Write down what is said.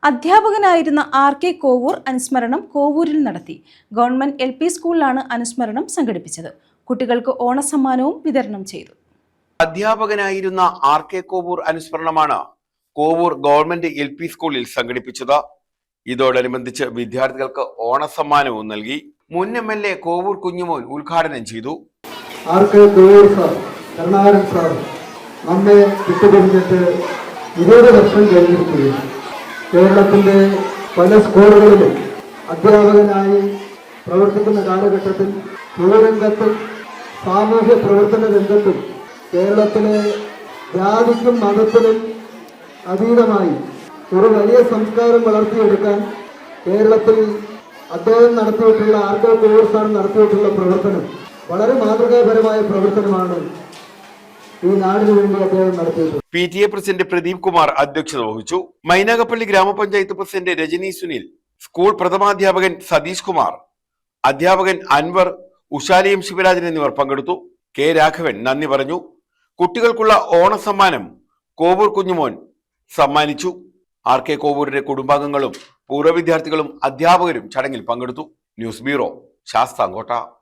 അധ്യാപകനായിരുന്ന R.K. Kovoor അനുസ്മരണം കോവൂരിൽ നടത്തി. Government LP സ്കൂളിലാണ് അനുസ്മരണം സംഘടിപ്പിച്ചത്. കുട്ടികൾക്ക് ഓണസമ്മാനവും വിതരണം ചെയ്തു. അധ്യാപകനായിരുന്ന R.K. കോവൂർ അനുസ്മരണമാണ് കോവൂർ ഗവൺമെന്റ് LP സ്കൂളിൽ സംഘടിപ്പിച്ചത്. ഇതോടനുബന്ധിച്ച് വിദ്യാർത്ഥികൾക്ക് ഓണസമ്മാനവും നൽകി. മുൻ MLA കോവൂർ കുഞ്ഞുമോൻ ഉദ്ഘാടനം ചെയ്തു. R.K. Kovoor sir, Karunakaran sir നമ്മെ വിട്ടുപിരിഞ്ഞിട്ട് 20 വർഷം കഴിഞ്ഞിരിക്കുകയാണ്. കേരളത്തിൻ്റെ പല സ്കൂളുകളിലും അധ്യാപകനായി പ്രവർത്തിക്കുന്ന കാലഘട്ടത്തിൽ പൊതുരംഗത്തും സാമൂഹ്യ പ്രവർത്തന രംഗത്തും കേരളത്തിലെ ജാതിക്കും മതത്തിനും അതീതമായി ഒരു വലിയ സംസ്കാരം വളർത്തിയെടുക്കാൻ കേരളത്തിൽ അദ്ദേഹം നടത്തിയിട്ടുള്ള R.K. കോവൂർ സാർ നടത്തിയിട്ടുള്ള പ്രവർത്തനം വളരെ മാതൃകാപരമായ പ്രവർത്തനമാണ് ഈ നാടിനു വേണ്ടി അദ്ദേഹം നടത്തിയത്. PTA പ്രസിഡന്റ് പ്രദീപ് കുമാർ അധ്യക്ഷത വഹിച്ചു. മൈനാഗപ്പള്ളി ഗ്രാമപഞ്ചായത്ത് പ്രസിഡന്റ് രജനി സുനിൽ, സ്കൂൾ പ്രഥമാധ്യാപകൻ സതീഷ് കുമാർ, അധ്യാപകൻ അൻവർ, ഉഷാലിയും ശിവരാജൻ എന്നിവർ പങ്കെടുത്തു. K. രാഘവൻ നന്ദി പറഞ്ഞു. കുട്ടികൾക്കുള്ള ഓണസമ്മാനം കോവൂർ കുഞ്ഞുമോൻ സമ്മാനിച്ചു. R.K. കോവൂരിന്റെ കുടുംബാംഗങ്ങളും പൂർവ്വ വിദ്യാർത്ഥികളും അധ്യാപകരും ചടങ്ങിൽ പങ്കെടുത്തു. News bureau, Sasthamkotta.